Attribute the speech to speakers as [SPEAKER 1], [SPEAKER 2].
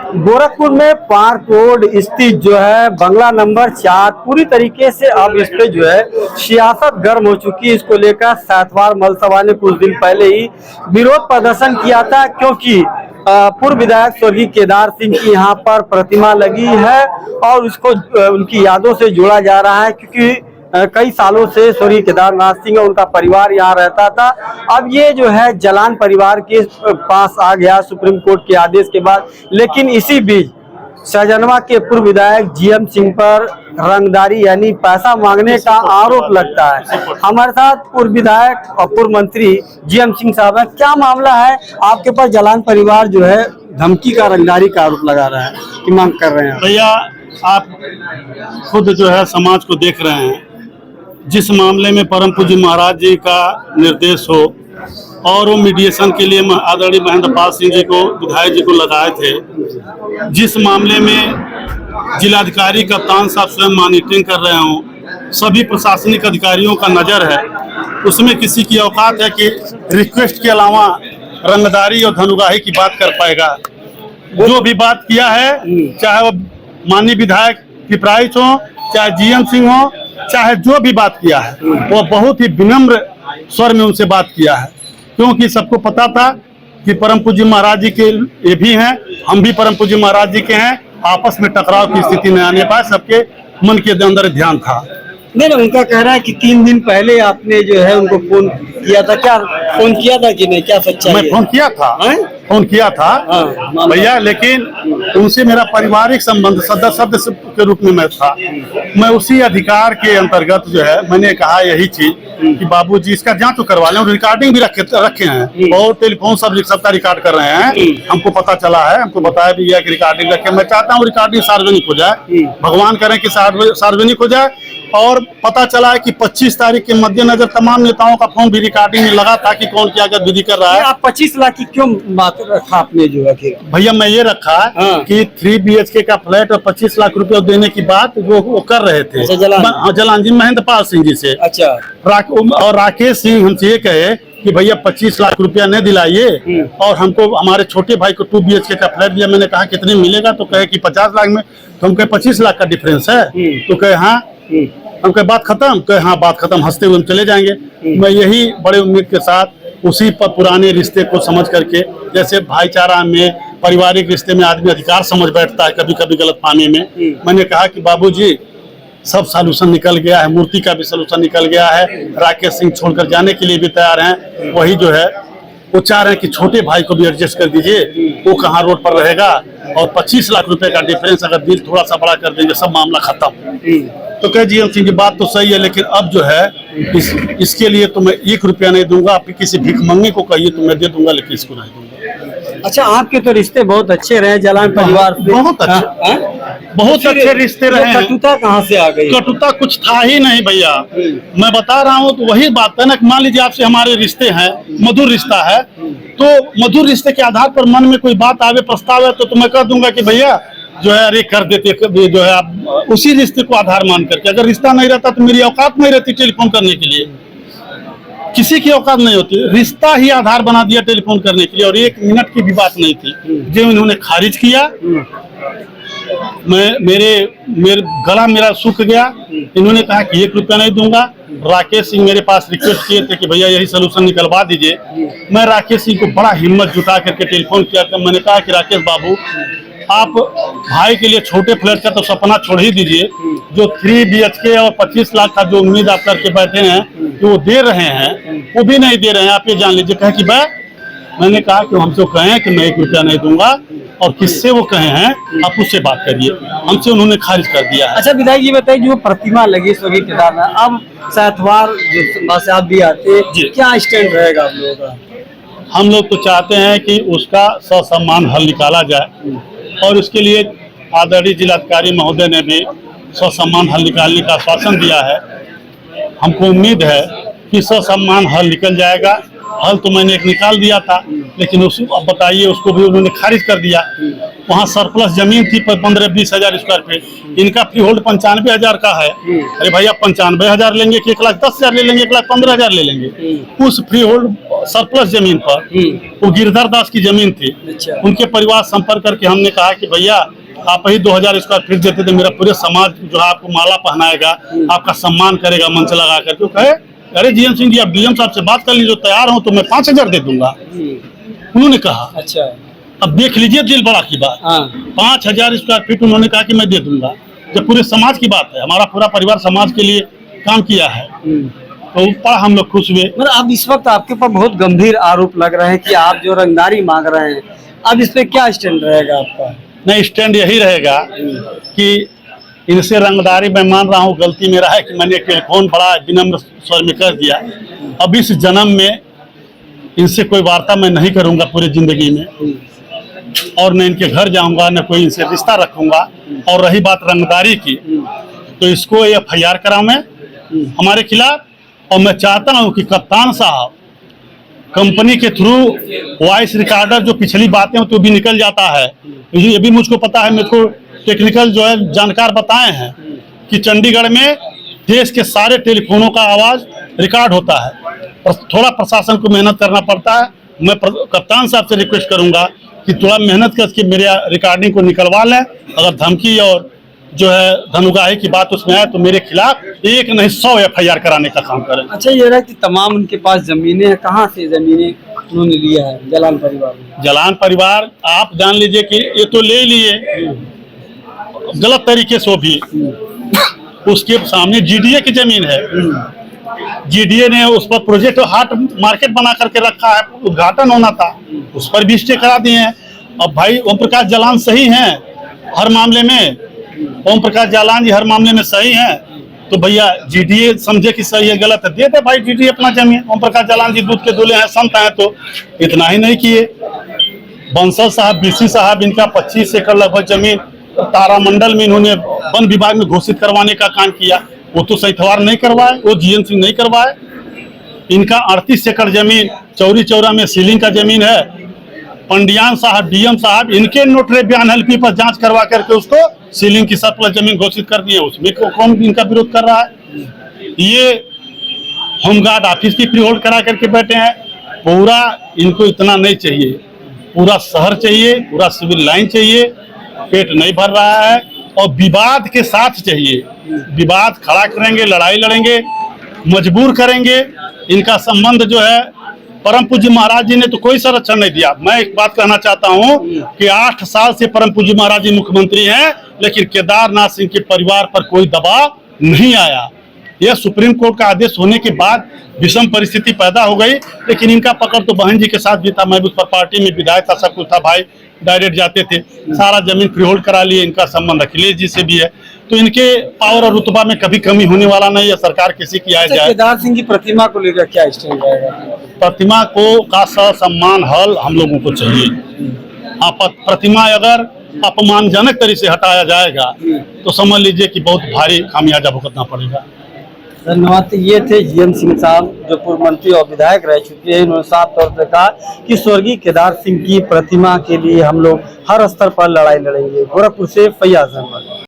[SPEAKER 1] गोरखपुर में park road स्थित जो है बंगला नंबर 4 पूरी तरीके से अब इस पे जो है सियासत गर्म हो चुकी है। इसको लेकर सातवार मलसभा ने कुछ दिन पहले ही विरोध प्रदर्शन किया था, क्योंकि पूर्व विधायक स्वर्गीय केदार सिंह की यहाँ पर प्रतिमा लगी है और उसको उनकी यादों से जोड़ा जा रहा है, क्योंकि कई सालों से स्वर्गीय केदारनाथ सिंह और उनका परिवार यहाँ रहता था। अब ये जो है जलान परिवार के पास आ गया सुप्रीम कोर्ट के आदेश के बाद। लेकिन इसी बीच सहजनवा के पूर्व विधायक जीएम सिंह पर रंगदारी यानी पैसा मांगने का आरोप लगता है। हमारे साथ पूर्व विधायक और पूर्व मंत्री जीएम सिंह साहब है। क्या मामला है, आपके पास जलान परिवार जो है धमकी का रंगदारी का आरोप लगा रहा है कि मांग कर रहे हैं?
[SPEAKER 2] भैया आप खुद जो है समाज को देख रहे हैं, जिस मामले में परम पूज्य महाराज जी का निर्देश हो और वो मीडिएशन के लिए आदरणीय महेंद्र पाल सिंह जी को विधायक जी को लगाए थे, जिस मामले में जिलाधिकारी कप्तान साहब स्वयं मॉनिटरिंग कर रहे हों, सभी प्रशासनिक अधिकारियों का नजर है, उसमें किसी की औकात है कि रिक्वेस्ट के अलावा रंगदारी और धनुगाही की बात कर पाएगा? जो भी बात किया है, चाहे वो माननीय विधायक पिपराइच हो, चाहे जीएम सिंह हो, चाहे जो भी बात किया है, वो बहुत ही विनम्र स्वर में उनसे बात किया है, क्योंकि सबको पता था कि परम पूज्य महाराज जी के ये भी हैं, हम भी परम पूज्य महाराज जी के हैं। आपस में टकराव की स्थिति न आने पाए, सबके मन के अंदर ध्यान था।
[SPEAKER 1] नहीं, उनका कहना है कि 3 दिन पहले आपने जो है उनको फोन किया था। क्या फोन किया था कि नहीं, क्या सच्चाई है?
[SPEAKER 2] मैं फोन किया था, फोन किया था भैया, लेकिन उनसे मेरा पारिवारिक संबंध सदस्य के रूप में मैं था। मैं उसी अधिकार के अंतर्गत जो है मैंने कहा यही चीज कि बाबूजी इसका जांच तो करवा लें। रिकॉर्डिंग भी रखे हैं और टेलीफोन सबका रिकॉर्ड कर रहे हैं। हमको पता चला है, हमको बताया भी है कि रिकॉर्डिंग रखे। मैं चाहता हूँ रिकॉर्डिंग सार्वजनिक हो जाए, भगवान करें कि सार्वजनिक हो जाए। और पता चला है कि 25 तारीख के मद्देनजर तमाम नेताओं का फोन भी रिकॉर्डिंग में लगा था कि कौन क्या गतिविधि कर रहा है।
[SPEAKER 1] आप 25 लाख की क्यों बात रखा आपने जो है?
[SPEAKER 2] भैया मैं ये रखा कि 3 BHK का फ्लैट और 25 लाख रुपए देने की बात वो कर रहे थे। जलान जी महेंद्र पाल सिंह जी से।
[SPEAKER 1] अच्छा।
[SPEAKER 2] और राकेश सिंह हमसे ये कहे कि भैया 25 लाख रुपया नहीं दिलाइए और हमको हमारे छोटे भाई को 2 BHK का फ्लैट दिया। मैंने कहा कितने मिलेगा, तो कहे कि 50 लाख में। तो हम कहे 25 लाख का डिफरेंस है, तो कहे हाँ। हम कहे बात खत्म, कहे हाँ बात खत्म, हंसते हुए हम चले जाएंगे। मैं यही बड़े उम्मीद के साथ उसी पर पुराने रिश्ते को समझ करके, जैसे भाईचारा में पारिवारिक रिश्ते में आदमी अधिकार समझ बैठता है कभी कभी गलतफहमी में, मैंने कहा कि बाबूजी सब सॉल्यूशन निकल गया है, मूर्ति का भी सॉल्यूशन निकल गया है, राकेश सिंह छोड़कर जाने के लिए भी तैयार हैं। वही जो है वो चाह रहे हैं कि छोटे भाई को भी एडजस्ट कर दीजिए, वो कहाँ रोड पर रहेगा। और 25 लाख रुपए का डिफरेंस अगर दिल थोड़ा सा बड़ा कर देंगे सब मामला खत्म। तो कह जीएम सिंह की बात तो सही है, लेकिन अब जो है इसके लिए तो मैं 1 रुपया नहीं दूंगा। आप किसी भिखमंगे को कहिए तो मैं दे दूंगा, लेकिन इसको नहीं दूंगा।
[SPEAKER 1] अच्छा, आपके तो रिश्ते बहुत अच्छे रहे जलान परिवार से।
[SPEAKER 2] बहुत अच्छे, बहुत अच्छे रिश्ते रहे।
[SPEAKER 1] कटुता कहाँ से आ गई?
[SPEAKER 2] कटुता कुछ था ही नहीं भैया, मैं बता रहा हूँ। तो वही बात है ना, मान लीजिए आपसे हमारे रिश्ते हैं, मधुर रिश्ता है, तो मधुर रिश्ते के आधार पर मन में कोई बात आवे, प्रस्ताव है, तो मैं कह दूंगा कि भैया जो है अरे कर देते, जो है आप उसी रिश्ते को आधार मान करके। अगर रिश्ता नहीं रहता तो मेरी औकात नहीं रहती टेलीफोन करने के लिए, किसी की औकात नहीं होती। रिश्ता ही आधार बना दिया टेलीफोन करने के लिए, और 1 मिनट की भी बात नहीं थी जो इन्होंने खारिज किया। मेरे गला मेरा सूख गया। इन्होंने कहा कि 1 रुपया नहीं दूंगा। राकेश सिंह मेरे पास रिक्वेस्ट किए थे कि भैया यही सोल्यूशन निकलवा दीजिए। मैं राकेश सिंह को बड़ा हिम्मत जुटा करके टेलीफोन किया था। मैंने कहा कि राकेश बाबू, आप भाई के लिए छोटे फ्लैट का तो सपना छोड़ ही दीजिए, जो 3 BHK और 25 लाख का जो उम्मीद आप करके बैठे हैं कि वो दे रहे हैं, वो भी नहीं दे रहे हैं। आप ये जान लीजिए। कहे कि मैंने कहा कि हमसे कहें कि मैं 1 रुपया नहीं दूंगा, और किससे वो कहे हैं आप उससे बात करिए। हमसे उन्होंने खारिज कर दिया है।
[SPEAKER 1] अच्छा विधायक जी बताइए, जो प्रतिमा लगी स्वर्गीय केदारनाथ, अब सातवार से आप भी आते, क्या स्टैंड रहेगा आप लोगों का?
[SPEAKER 2] हम लोग तो चाहते हैं कि उसका ससम्मान हल निकाला जाए, और इसके लिए आदरणीय जिलाधिकारी महोदय ने भी ससम्मान हल निकालने का आश्वासन दिया है। हमको उम्मीद है कि ससम्मान हल निकल जाएगा, हल तो मैंने एक निकाल दिया था, लेकिन उस अब बताइए उसको भी उन्होंने खारिज कर दिया। वहाँ सरप्लस जमीन थी 15-20 हजार स्क्वायर फीट, इनका फ्री होल्ड 95,000 का है। अरे भैया 95,000 लेंगे कि 1,10,000 ले लेंगे, 1,15,000 ले लेंगे? उस फ्री होल्ड सरप्लस जमीन पर वो गिरधर दास की जमीन थी। उनके परिवार संपर्क करके हमने कहा कि भैया आप ही 2,000 स्क्वायर फीट देते तो मेरा पूरे समाज जो है आपको माला पहनाएगा, आपका सम्मान करेगा मंच लगा करके। कहे अरे जीएम सिंह जी आप डीएम साहब से बात कर लीजिए, तैयार हूँ तो मैं 5,000 दे दूंगा। उन्होंने कहा अच्छा अब देख लीजिए दिल बड़ा की बात, 5,000 स्क्वायर फीट उन्होंने कहा कि मैं दे दूंगा। जब पूरे समाज की बात है, हमारा पूरा परिवार समाज के लिए काम किया है, तो बड़ा हम लोग खुश हुए।
[SPEAKER 1] मतलब अब इस वक्त आपके ऊपर बहुत गंभीर आरोप लग रहे हैं कि आप जो रंगदारी मांग रहे हैं, अब इस पे क्या स्टैंड रहेगा आपका?
[SPEAKER 2] नहीं, स्टैंड यही रहेगा कि इनसे रंगदारी मैं मान रहा हूँ, गलती मेरा है कि मैंने टेलीफोन बड़ा विनम्र स्वर में कर दिया। अब इस जन्म में इनसे कोई वार्ता मैं नहीं करूंगा पूरी जिंदगी में, और न इनके घर जाऊंगा, न कोई इनसे रिश्ता रखूंगा। और रही बात रंगदारी की, तो इसको FIR कराऊं मैं हमारे खिलाफ, और मैं चाहता हूं कि कप्तान साहब कंपनी के थ्रू वॉइस रिकॉर्डर जो पिछली बातें तो भी निकल जाता है, ये भी मुझको पता है, मुझको टेक्निकल जो है जानकार बताए हैं कि चंडीगढ़ में देश के सारे टेलीफोनों का आवाज रिकॉर्ड होता है, और थोड़ा प्रशासन को मेहनत करना पड़ता है। मैं कप्तान साहब से रिक्वेस्ट करूंगा कि थोड़ा मेहनत करके मेरे रिकॉर्डिंग को निकलवा लें। अगर धमकी और जो है धनुगाही की बात उसमें आए तो मेरे खिलाफ 1 नहीं 100 FIR कराने का काम करें।
[SPEAKER 1] अच्छा ये रहा कि तमाम उनके पास जमीनें हैं, कहाँ से जमीनें उन्होंने लिया है जलान परिवार ने?
[SPEAKER 2] जलान परिवार आप जान लीजिए कि ये तो ले लिए गलत तरीके से, भी उसके सामने GDA की जमीन है, GDA ने उस पर प्रोजेक्ट हाट मार्केट बना करके रखा है, उद्घाटन होना था, उस पर भी स्टे करा दिए हैं। अब भाई ओम प्रकाश जालान सही हैं हर मामले में, ओम प्रकाश जालान जी हर मामले में सही हैं, तो भैया GDA समझे कि सही है गलत है, दे दे भाई GDA अपना जमीन। ओम प्रकाश जालान जी दूध के दूल्हे हैं, संत हैं, तो इतना ही नहीं किए। बंसल साहब BC साहब, इनका 25 एकड़ लगभग जमीन तारामंडल में इन्होंने वन विभाग में घोषित करवाने का काम किया, वो तो सैथवार नहीं करवाए, वो GM सिंह नहीं करवाए। इनका 38 एकड़ जमीन चौरी चौरा में सीलिंग का जमीन है, पंडियान साहब DM साहब इनके नोटरी बयान LP पर जांच करवा करके उसको सीलिंग की सरप्लस जमीन घोषित कर दिए, उसमें कौन इनका विरोध कर रहा है? ये होमगार्ड ऑफिस की फ्री होल्ड करा करके बैठे हैं। पूरा इनको इतना नहीं चाहिए, पूरा शहर चाहिए, पूरा सिविल लाइन चाहिए, पेट नहीं भर रहा है, और विवाद के साथ चाहिए। विवाद खड़ा करेंगे, लड़ाई लड़ेंगे, मजबूर करेंगे। इनका संबंध जो है परम पूज्य महाराज जी ने तो कोई संरक्षण नहीं दिया। मैं एक बात कहना चाहता हूं कि 8 साल से परम पूज्य महाराज जी मुख्यमंत्री हैं, लेकिन केदारनाथ सिंह के परिवार पर कोई दबाव नहीं आया। यह सुप्रीम कोर्ट का आदेश होने के बाद विषम परिस्थिति पैदा हो गई, लेकिन इनका पकड़ तो बहन जी के साथ भी था, मैं भी उस पर पार्टी में विधायक था, सब कुछ था, भाई डायरेक्ट जाते थे, सारा जमीन फ्री होल्ड करा लिए। इनका संबंध अखिलेश जी से भी है, तो इनके पावर और रुतबा में कभी कमी होने वाला नहीं है। सरकार किसी की आए जाए।
[SPEAKER 1] केदार सिंह की प्रतिमा को लेकर क्या स्टैंड रहेगा?
[SPEAKER 2] प्रतिमा को का सम्मान हल हम लोगों को चाहिए। प्रतिमा अगर अपमानजनक तरीके से हटाया जाएगा तो समझ लीजिए कि बहुत भारी खामियाजा भुगतना पड़ेगा।
[SPEAKER 1] धन्यवाद। ये थे GM सिंह साहब, जो पूर्व मंत्री और विधायक रह चुके हैं। इन्होंने साफ तौर पर कहा कि स्वर्गीय केदार सिंह की प्रतिमा के लिए हम लोग हर स्तर पर लड़ाई लड़ेंगे। गोरखपुर से फैयाज अहमद।